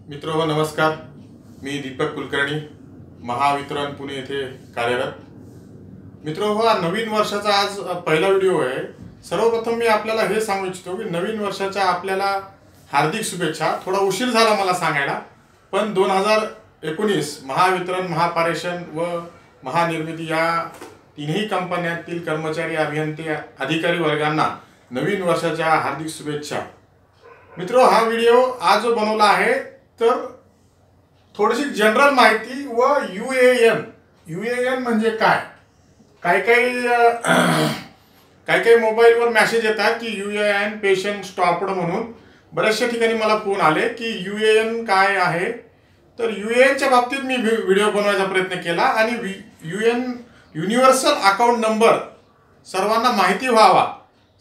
मित्रो नमस्कार। मी दीपक कुलकर्णी, महावितरण पुणे येथे कार्यरत। मित्रो, हा नवीन वर्षाचा आज पहिला व्हिडिओ आहे। सर्वप्रथम मी आपल्याला हे सांगू इच्छितो की नवीन वर्षाच्या आपल्याला हार्दिक शुभेच्छा। थोडा उशीर झाला मला सांगायला, पण 2019 महावितरण, महापारेषण व महानिर्मिती या तिन्ही कंपन्यांतील कर्मचारी, अभियंते, अधिकारी वर्गांना नवीन वर्षाच्या हार्दिक शुभेच्छा। मित्रो, हा व्हिडिओ आज जो बनवला आहे तर थोडीशी जनरल माहिती व यूएएन म्हणजे काय। काही मोबाईलवर मेसेज येतात की यूएएन पेशंट स्टॉप्ड म्हणून। बऱ्याचशा ठिकाणी मला फोन आले की यूएएन काय आहे। तर यूएएनच्या बाबतीत मी व्हिडिओ बनवायचा प्रयत्न केला आणि युनिव्हर्सल अकाउंट नंबर सर्वांना माहिती व्हावा,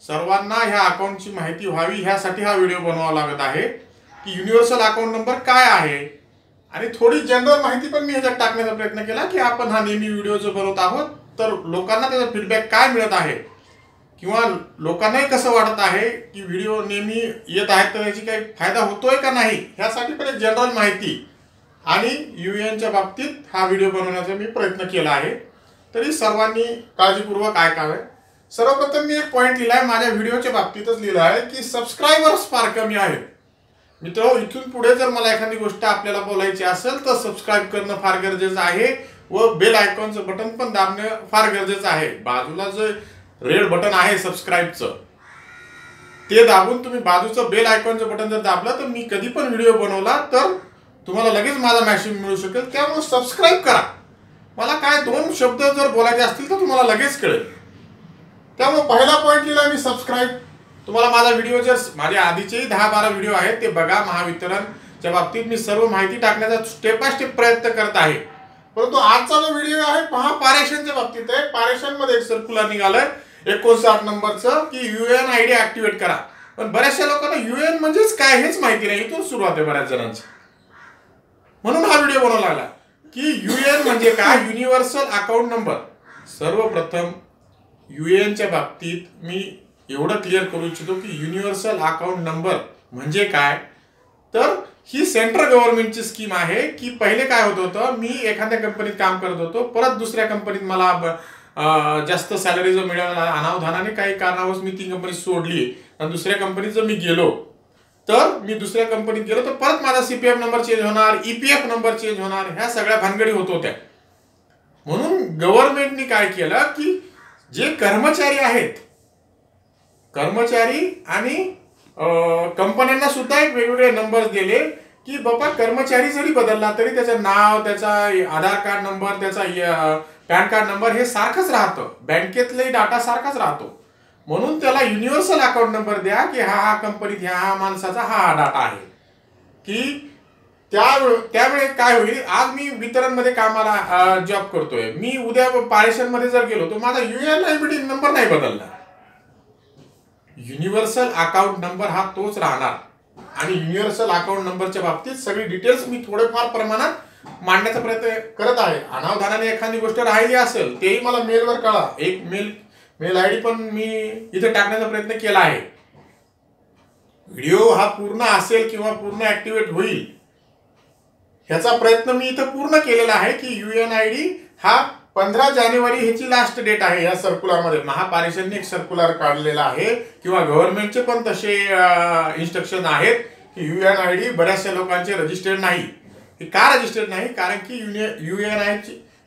सर्वांना ह्या अकाउंटची माहिती व्हावी ह्यासाठी हा व्हिडिओ बनवावा लागत आहे की युनिव्हर्सल अकाउंट नंबर काय आहे। आणि थोडी जनरल माहिती पण मी ह्याच्यात टाकण्याचा प्रयत्न केला की आपण हा नेहमी व्हिडिओ जो बनवत आहोत तर लोकांना त्याचा फीडबॅक काय मिळत आहे किंवा लोकांनाही कसं वाटत आहे की व्हिडिओ नेहमी येत आहेत तर याची काही फायदा होतोय का नाही ह्यासाठी पण एक जनरल माहिती आणि यूएएनच्या बाबतीत हा व्हिडिओ बनवण्याचा मी प्रयत्न केला आहे। तरी सर्वांनी काळजीपूर्वक ऐकावे। सर्वप्रथम मी एक पॉईंट लिहिला माझ्या व्हिडिओच्या बाबतीतच लिहिला आहे की सबस्क्रायबर्स फार कमी आहेत। मित्रो, इथून पुढे जर मला एखादी गोष्ट आपल्याला बोलायची असेल तर सबस्क्राईब करणं फार गरजेचं आहे व बेल आयकॉनचं बटन पण दाबणं फार गरजेचं आहे। बाजूला जे रेड बटन आहे सबस्क्राईबचं ते दाबून तुम्ही बाजूचं बेल आयकॉनचं बटन जर दाबलं तर मी कधी पण व्हिडिओ बनवला तर तुम्हाला लगेच माझा मेसेज मिळू शकेल। त्यामुळे सबस्क्राईब करा। मला काय दोन शब्द जर बोलायचे असतील तर तुम्हाला लगेच कळेल। त्यामुळे पहिला पॉईंट लिहिला मी सबस्क्राईब। तुम्हाला माझा व्हिडिओ जर माझे आधीचेही 10-12 व्हिडिओ आहेत ते बघा। महावितरणच्या बाबतीत मी सर्व माहिती टाकण्याचा स्टेप बाय स्टेप प्रयत्न करत आहे। परंतु आजचा जो व्हिडिओ आहे महापारेषणच्या बाबतीत आहे। पारेषणमध्ये एक सर्क्युलर निघालंय 59 नंबरचं की यूएएन आयडी ऍक्टिव्हेट करा। पण बऱ्याचशा लोकांना यूएएन म्हणजेच काय हेच माहिती नाही। इथून सुरुवात आहे बऱ्याच जणांची, म्हणून हा व्हिडिओ बनवला लागला की यूएएन म्हणजे काय, युनिव्हर्सल अकाउंट नंबर। सर्वप्रथम यूएएनच्या बाबतीत मी एवढं क्लिअर करू इच्छितो की युनिव्हर्सल अकाउंट नंबर म्हणजे काय। तर ही सेंट्रल गव्हर्नमेंटची स्कीम आहे की पहिले काय होत होतं, मी एखाद्या कंपनीत काम करत होतो, परत दुसऱ्या कंपनीत मला जास्त सॅलरी जो मिळाला अनावधानाने काही कारणावश मी ती कंपनी सोडली आणि दुसऱ्या कंपनीत जर मी गेलो तर मी दुसऱ्या कंपनीत गेलो तर परत माझा सीपीएफ नंबर चेंज होणार, ईपीएफ नंबर चेंज होणार, ह्या सगळ्या भानगडी होत होत्या। म्हणून गव्हर्नमेंटने काय केलं की जे कर्मचारी आहेत, कर्मचारी आणि कंपन्यांना सुद्धा एक वेगवेगळे नंबर दिले की बाबा कर्मचारी जरी बदलला तरी त्याचं नाव, त्याचा आधार कार्ड नंबर, त्याचा पॅन कार्ड नंबर हे सारखंच राहतं, बँकेतलाही डाटा सारखाच राहतो। म्हणून त्याला युनिव्हर्सल अकाउंट नंबर द्या की हा कंपनीत ह्या माणसाचा हा डाटा आहे की त्यावेळी काय होईल। आज मी वितरणमध्ये कामाला जॉब करतोय, मी उद्या पारेषणमध्ये जर गेलो तर माझा यूएएन आयडी नंबर नाही बदलला, युनिव्हर्सल अकाउंट नंबर हा तोच राहणार। आणि युनिव्हर्सल अकाउंट नंबरच्या बाबतीत सगळी डिटेल्स मी थोडेफार प्रमाणात मांडण्याचा प्रयत्न करत आहे। अनावधानाने एखादी गोष्ट राहिली असेल तेही मला मेलवर कळवा। एक मेल आयडी पण मी इथे टाकण्याचा प्रयत्न केला आहे। व्हिडिओ हा पूर्ण असेल किंवा पूर्ण ऍक्टिव्हेट होईल ह्याचा प्रयत्न मी इथं पूर्ण केलेला आहे की यूएएन आयडी हा 15 जानेवारी ह्याची लास्ट डेट आहे। या सर्क्युलरमध्ये महापारेषणने एक सर्क्युलर काढलेला आहे किंवा गव्हर्नमेंटचे पण तसे इन्स्ट्रक्शन आहेत की यूएएन आयडी बऱ्याचशा लोकांचे रजिस्टर्ड नाही। हे का रजिस्टर्ड नाही, कारण की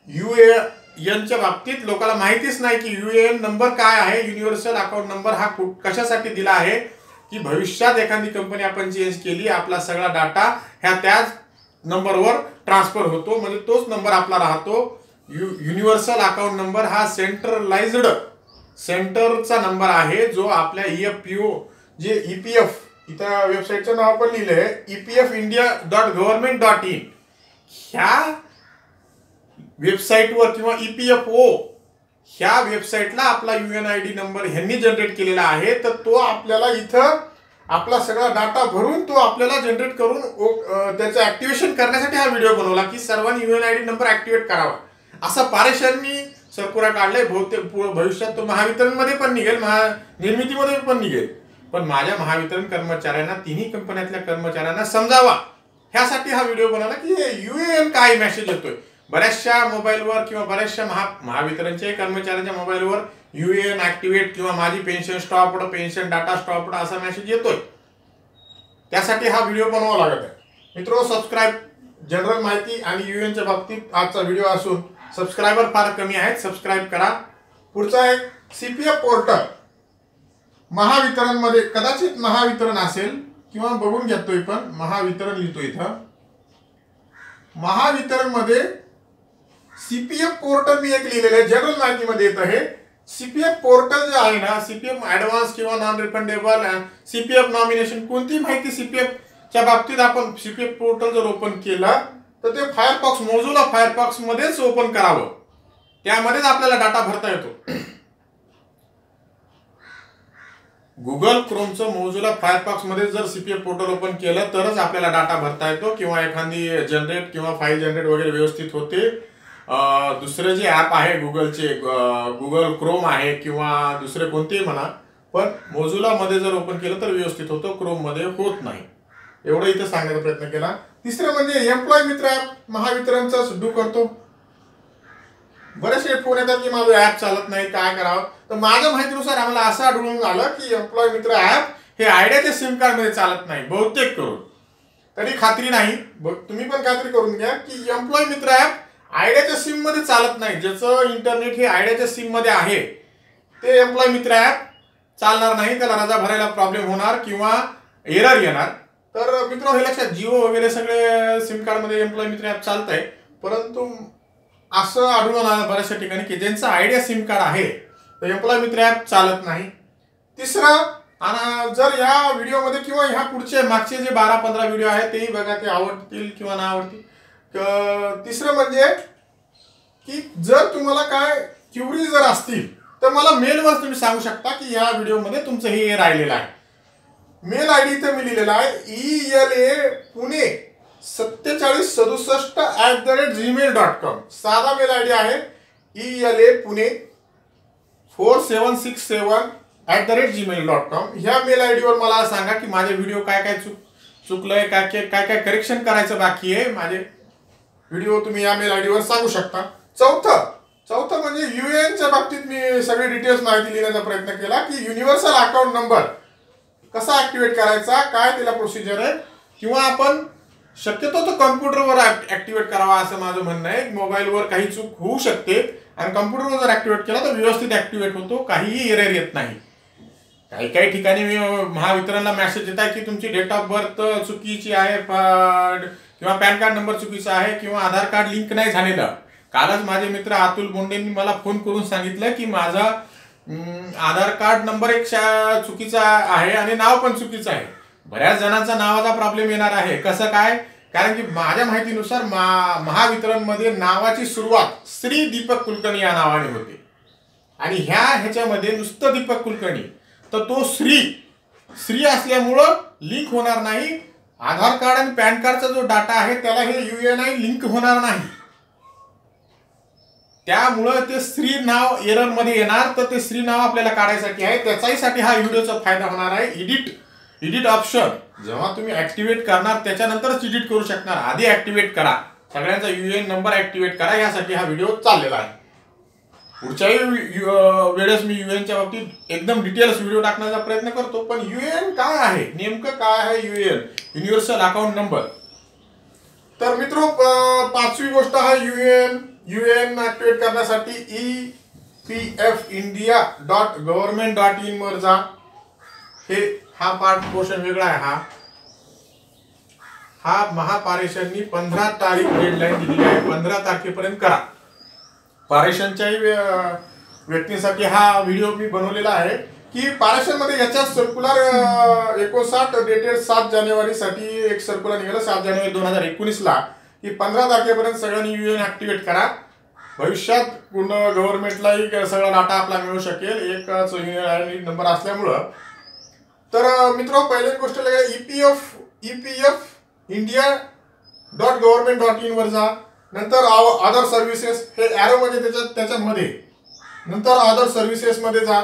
यूएएनच्या बाबतीत लोकांना माहितीच नाही की यूएएन नंबर काय आहे। युनिव्हर्सल अकाउंट नंबर हा कशासाठी दिला आहे की भविष्यात एखादी कंपनी आपण चेंज केली, आपला सगळा डाटा ह्या त्याच नंबरवर ट्रान्सफर होतो, म्हणजे तोच नंबर आपला राहतो। युनिव्हर्सल अकाउंट नंबर हा सेंट्रलाइज्ड सेंटरचा नंबर आहे जो आपल्या ईएफपीओ जे ईपीएफ, इथं वेबसाईटचं नाव पण लिहिलंय epfindia.government.in ह्या वेबसाईटवर किंवा ईपीएफओ ह्या वेबसाईटला आपला यूएएन आयडी नंबर ह्यांनी जनरेट केलेला आहे। तर तो आपल्याला इथं आपला सगळा डाटा भरून तो आपल्याला जनरेट करून त्याचं ऍक्टिव्हेशन करण्यासाठी हा व्हिडिओ बनवला की सर्वांनी यूएएन आयडी नंबर ऍक्टिव्हेट करावा। असं पारेषणनी सर्क्युलर काढलंय। भविष्यात तो महावितरणमध्ये पण निघेल, महानिर्मितीमध्ये पण निघेल। पण माझ्या महावितरण कर्मचाऱ्यांना, तिन्ही कंपन्यातल्या कर्मचाऱ्यांना समजावा ह्यासाठी हा व्हिडिओ बनवला की UAN काय मेसेज येतोय. बऱ्याचशा मोबाईलवर किंवा बऱ्याचशा महावितरणच्या कर्मचाऱ्यांच्या मोबाईलवर UAN ऍक्टिव्हेट किंवा माझी pension stopped, pension data stopped असा मेसेज येतोय. त्यासाठी हा व्हिडिओ बनवावा लागत आहे. मित्रो, सबस्क्राईब, जनरल माहिती आणि UANच्या बाबतीत आजचा व्हिडिओ असून सबस्क्रायबर फार कमी आहेत. सबस्क्राईब करा. पुढचा एक CPF पोर्टल महावितरण मध्ये, कदाचित महावितरण असेल किंवा बघून घेतोय, पण महावितरण लिहितो इथं. महावितरण मध्ये CPF पोर्टल मी एक लिहिलेलं आहे. जनरल माहितीमध्ये येतं हे CPF पोर्टल जे आहे ना, CPF ऍडव्हान्स किंवा नॉन रिफंडेबल, CPF नॉमिनेशन, कोणती माहिती CPF च्या बाबतीत आपण CPF पोर्टल जर ओपन केला तर ते फायरफॉक्स, मोझिला फायरफॉक्स मध्येच ओपन करावं. त्यामध्येच आपल्याला डाटा भरता येतो. गुगल क्रोमचं मोझिला फायरफॉक्स मध्ये जर CPF पोर्टल ओपन केलं तरच आपल्याला डाटा भरता येतो किंवा एखादी जनरेट किंवा फाईल जनरेट वगैरे व्यवस्थित होते. दुसरे जे ॲप आहे गुगलचे, गुगल क्रोम आहे किंवा दुसरे कोणतेही म्हणा, पण मोझिला मध्ये जर ओपन केलं तर व्यवस्थित होतो, क्रोम मध्ये होत नाही. एवढं इथं सांगण्याचा प्रयत्न केला. तिसरं म्हणजे एम्प्लॉय मित्र ॲप महावितरणचा सुरू करतो. बरेचसे फोन येतात की माझं ॲप चालत नाही, काय करावं. तर माझ्या माहितीनुसार आम्हाला असं आढळून आलं की एम्प्लॉय मित्र ॲप हे आयडियाच्या सिम कार्ड मध्ये चालत नाही बहुतेक करून. तरी खात्री नाही, तुम्ही पण खात्री करून घ्या की एम्प्लॉय मित्र ॲप आयडियाच्या सिम मध्ये चालत नाही. ज्याचं इंटरनेट हे आयडियाच्या सिम मध्ये आहे ते एम्प्लॉय मित्र ॲप चालणार नाही. त्याला रजा भरायला प्रॉब्लेम होणार किंवा एरर येणार. तर मित्र, हे लक्षात, जिओ वगैरे सगळे सिम कार्ड मध्ये एम्प्लॉय मित्र ॲप चालतंय, परंतु असं आढळून आलं बऱ्याचशा ठिकाणी की ज्यांचं आयडिया सिम कार्ड आहे तर एम्प्लॉय मित्र ॲप चालत नाही. तिसरं, आणि जर या व्हिडिओमध्ये किंवा ह्या पुढचे मागचे जे 12-15 व्हिडिओ आहेत तेही बघा, ते आवडतील किंवा नाही आवडतील. तिसरं म्हणजे की जर तुम्हाला काय क्युरी जर असतील तर मला मेलवर तुम्ही सांगू शकता की या व्हिडिओमध्ये तुमचं हे राहिलेलं आहे. मेल ID इथे मी लिहिलेला आहे ELAPune4767@gmail.com. साधा मेल ID आहे ELAPune4767@gmail.com. ह्या मेल ID वर मला सांगा की माझे व्हिडिओ काय काय चुकलंय, काय काय करेक्शन करायचं बाकी आहे. माझे व्हिडिओ तुम्ही या मेल ID वर सांगू शकता. चौथं म्हणजे UANच्या बाबतीत मी सगळे डिटेल्स माहिती लिहिण्याचा प्रयत्न केला की युनिव्हर्सल अकाउंट नंबर कसा ऍक्टिव्हेट करायचा, काय त्याला प्रोसिजर आहे, किंवा आपण शक्यतो तो कम्प्युटरवर ऍक्टिव्हेट करावा असं माझं म्हणणं आहे. मोबाईलवर काही चूक होऊ शकते आणि कम्प्युटरवर जर ऍक्टिव्हेट केला तर व्यवस्थित ऍक्टिव्हेट होतो, काहीही एरर येत नाही. काही ठिकाणी महावितरणला मेसेज येत आहे की तुमची डेट ऑफ बर्थ चुकीची आहे किंवा पॅन कार्ड नंबर चुकीचा आहे किंवा आधार कार्ड लिंक नाही झालेलं. कालच माझे मित्र अतुल बोंडेंनी मला फोन करून सांगितलं की माझा आधार कार्ड नंबर एक चुकीचा आहे आणि नाव पण चुकीचं आहे. बऱ्याच जणांचा नावाचा प्रॉब्लेम येणार आहे. कसं काय? कारण की माझ्या माहितीनुसार महावितरण मध्ये नावाची सुरुवात श्री दीपक कुलकर्णी या नावाने होते आणि ह्याच्यामध्ये नुसतं दीपक कुलकर्णी, तर तो श्री असल्यामुळं लिंक होणार नाही. आधार कार्ड आणि पॅन कार्डचा जो डाटा आहे त्याला हे UAN लिंक होणार नाही. त्यामुळं ते श्री नाव एरर मध्ये येणार. तर ते श्री नाव आपल्याला काढायसाठी आहे, त्याचाही हा व्हिडिओचा फायदा होणार आहे. एडिट ऑप्शन जेव्हा तुम्ही ऍक्टिव्हेट करणार त्याच्यानंतरच एडिट करू शकणार. आधी ऍक्टिव्हेट करा, सगळ्यांचा UAN नंबर ऍक्टिव्हेट करा, यासाठी हा व्हिडिओ चाललेला आहे. पुढच्याही वेळेस मी UANच्या बाबतीत एकदम डिटेल्स व्हिडिओ टाकण्याचा प्रयत्न करतो. पण UAN काय आहे, नेमकं काय आहे UAN, युनिव्हर्सल अकाउंट नंबर. तर मित्रो, पाचवी गोष्ट आहे UAN ऍक्टिव्हेट करण्यासाठी EPFindia.government.in वर जा. हा पार्ट पोर्शन वेगळा आहे. हा महापारेषणनी 15 तारीख डेडलाईन दिलेली आहे. 15 तारखेपर्यंत करा. पारेषणच्याही व्यक्तींसाठी हा व्हिडिओ मी बनवलेला आहे की पारेषण मध्ये याच्या सर्क्युलर 59 डेटेड 7 जानेवारी साठी एक सर्क्युलर निघाला 7 जानेवारी 2019 ला की 15 तारखेपर्यंत सगळ्यांनी UAN ऍक्टिव्हेट करा. भविष्यात पूर्ण गव्हर्नमेंटलाही सगळा डाटा आपला मिळू शकेल एकच UAN नंबर असल्यामुळं. तर मित्रो, पहिली गोष्ट EPFindia.government.in वर जा. नंतर अदर सर्व्हिसेस, हे ॲरो म्हणजे त्याच्यामध्ये, नंतर अदर सर्व्हिसेस मध्ये जा.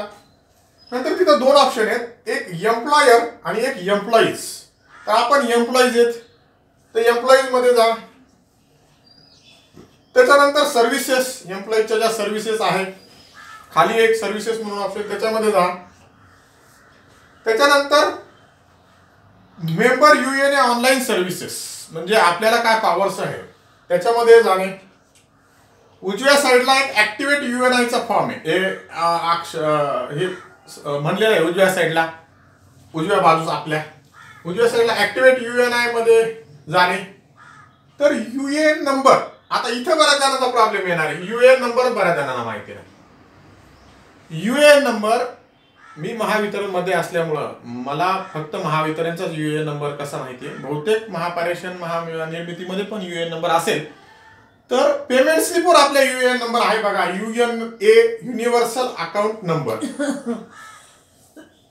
नंतर तिथं 2 ऑप्शन आहेत, एक एम्प्लॉयर आणि एक एम्प्लॉईज. तर आपण एम्प्लॉईज आहेत. तर एम्प्लॉईज मध्ये जा. त्याच्यानंतर सर्व्हिसेस, एम्प्लॉईच्या ज्या सर्व्हिसेस आहेत खाली एक सर्व्हिसेस म्हणून ऑप्शन त्याच्यामध्ये जा. त्याच्यानंतर मेंबर युएन ऑनलाईन सर्व्हिसेस म्हणजे आपल्याला काय पॉवर्स आहे त्याच्यामध्ये जाणे. उजव्या साईडला एक ऍक्टिव्हेट युएनआयचा फॉर्म आहे, हे म्हणलेलं आहे उजव्या साईडला, उजव्या बाजूस आपल्या उजव्या साईडला ऍक्टिव्हेट युएनआय मध्ये जाणे. तर युएन नंबर, आता इथे बऱ्याच जणांचा प्रॉब्लेम येणार आहे. युएन नंबर बऱ्याच जणांना माहिती नाही. युएन नंबर मी महावितरण मध्ये असल्यामुळं मला फक्त महावितरणचाच युएन नंबर कसा माहिती आहे. बहुतेक महापारेषण महानिर्मितीमध्ये पण युएन नंबर असेल. तर पेमेंट स्लिपवर आपल्या युएन नंबर आहे बघा, UNA युनिव्हर्सल अकाउंट नंबर.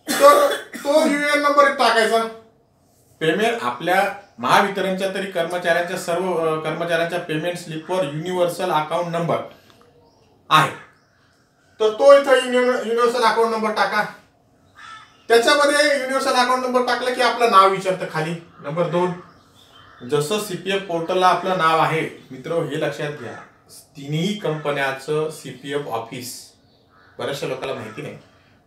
तर तो युएन नंबर टाकायचा. पेमेंट आपल्या महावितरणच्या तरी कर्मचाऱ्यांच्या सर्व कर्मचाऱ्यांच्या पेमेंट स्लिपवर युनिव्हर्सल अकाउंट नंबर आहे. तर तो इथं युनिव्हर्सल अकाउंट नंबर टाका. त्याच्यामध्ये युनिव्हर्सल अकाउंट नंबर टाकला की आपलं नाव विचारतं खाली. नंबर 2, जसं सीपीएफ पोर्टलला आपलं नाव आहे मित्र, हे लक्षात घ्या, तिन्ही कंपन्याचं सीपीएफ ऑफिस बऱ्याचशा लोकांना माहिती नाही.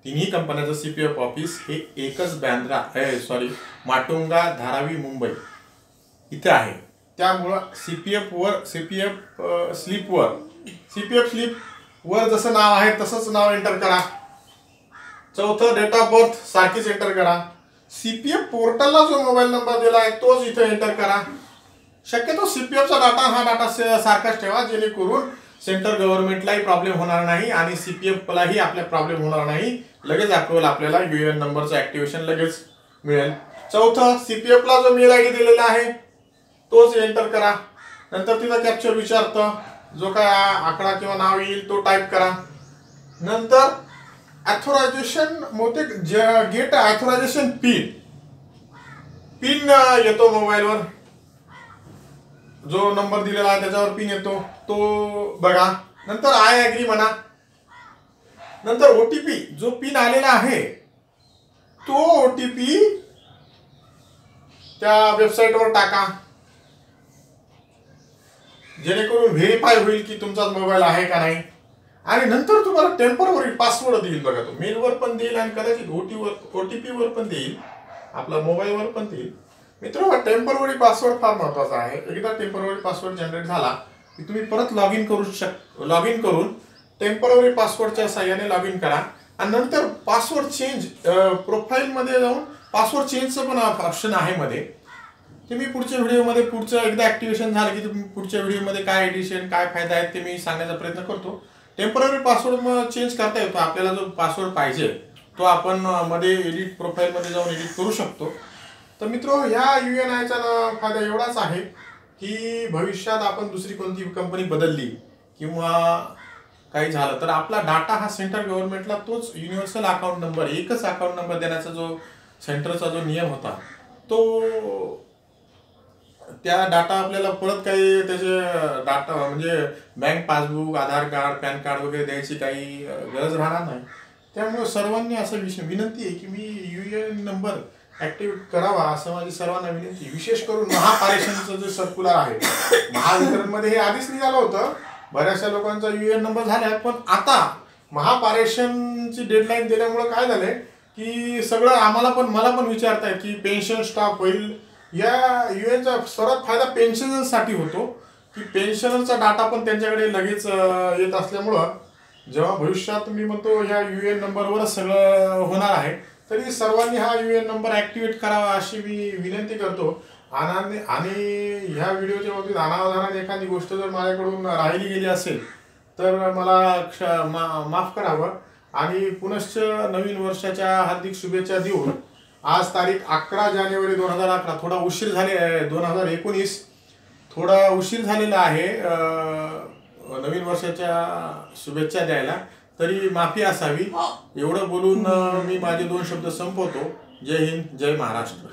तिन्ही कंपन्याचं सीपीएफ ऑफिस हे एकच माटुंगा धारावी मुंबई इथे आहे. त्यामुळं सीपीएफ स्लिप वर जसं नाव आहे तसंच नाव एंटर करा. चौथं डेट ऑफ बर्थ सारखीच एंटर करा. सीपीएफ पोर्टलला जो मोबाईल नंबर दिला आहे तोच इथे एंटर करा. शक्यतो सीपीएफचा डाटा हा डाटा सारखाच ठेवा, जेणेकरून सेंट्रल गव्हर्नमेंटलाही प्रॉब्लेम होणार नाही आणि सीपीएफलाही आपल्या प्रॉब्लेम होणार नाही. लगेच अप्रुव्हल आपल्याला युएन नंबरचं ऍक्टिव्हेशन लगेच मिळेल. चौथं, सीपीएफला जो मेल आयडी दिलेला आहे तोच एंटर करा. नंतर तिथं कॅप्चर विचारतं, जो काय आकडा किंवा नाव येईल तो टाईप करा. नंतर ऑथोरायझेशन गेट ऑथोरायझेशन पिन येतो मोबाईलवर, जो नंबर दिलेला आहे त्याच्यावर पिन येतो तो बघा. नंतर आय ऍग्री म्हणा. नंतर ओटीपी जो पिन आलेला आहे तो ओटीपी त्या वेबसाईटवर टाका, जेणेकरून व्हेरीफाय होईल की तुमचाच मोबाईल आहे का नाही. आणि नंतर तुम्हाला टेम्पररी पासवर्ड देईल बघा, तो मेलवर पण देईल आणि कदाचित ओटीपी वर पण देईल, आपला मोबाईलवर पण देईल. मित्रांनो, टेम्पररी पासवर्ड फार महत्वाचा आहे. एकदा टेम्पररी पासवर्ड जनरेट झाला की तुम्ही परत लॉग इन करून टेम्पररी पासवर्डच्या साहाय्याने लॉग इन करा. आणि नंतर पासवर्ड चेंज प्रोफाईल मध्ये जाऊन पासवर्ड चेंजचं पण ऑप्शन आहे मध्ये. ते मी पुढच्या व्हिडिओमध्ये पुढचं एकदा ऍक्टिव्हेशन झालं की तुम्ही पुढच्या व्हिडिओमध्ये काय एडिशन काय फायदा आहेत ते मी सांगण्याचा प्रयत्न करतो. टेम्पररी पासवर्ड चेंज करता येतो. आपल्याला जो पासवर्ड पाहिजे तो आपण मध्ये एडिट प्रोफाईलमध्ये जाऊन एडिट करू शकतो. तर मित्रो, ह्या युएनआयचा फायदा एवढाच आहे की भविष्यात आपण दुसरी कोणती कंपनी बदलली किंवा काही झालं तर आपला डाटा हा सेंट्रल गव्हर्नमेंटला तोच युनिव्हर्सल अकाउंट नंबर, एकच अकाउंट नंबर देण्याचा जो सेंटरचा जो नियम होता तो, त्या डाटा आपल्याला परत काही त्याचे डाटा म्हणजे बँक पासबुक, आधार कार्ड, पॅन कार्ड वगैरे द्यायची काही गरज राहणार नाही. त्यामुळे सर्वांनी असं विनंती आहे की मी युएन नंबर ऍक्टिव्हेट करावा असं माझी सर्वांना विनंती. विशेष करून महापारेषणचं जे सर्क्युलर आहे महावितरणमध्ये हे आधीच निघालं होतं, बऱ्याचशा लोकांचा युएन नंबर झाला, पण आता महापारेषणची डेडलाईन दिल्यामुळे काय झालंय की सगळं मला पण विचारताय की पेन्शन स्टॉप होईल. या युएनचा सर्वात फायदा पेन्शनरसाठी होतो की पेन्शनरचा डाटा पण त्यांच्याकडे लगेच येत असल्यामुळं जेव्हा भविष्यात मी म्हणतो ह्या युएन नंबरवरच सगळं होणार आहे, तरी सर्वांनी हा युएन नंबर ऍक्टिव्हेट करावा अशी मी विनंती करतो. आणि ह्या व्हिडिओच्या बाबतीत अनावधानाने एखादी गोष्ट जर माझ्याकडून राहिली गेली असेल तर मला माफ करावं. आणि पुनश्च नवीन वर्षाच्या हार्दिक शुभेच्छा देऊन आज तारीख 11 जानेवारी 2011, थोडा उशीर झाले 2019 थोडा उशीर झालेला आहे नवीन वर्षाच्या शुभेच्छा द्यायला, तरी माफी असावी. एवढं बोलून मी माझे 2 शब्द संपवतो. जय हिंद, जय महाराष्ट्र.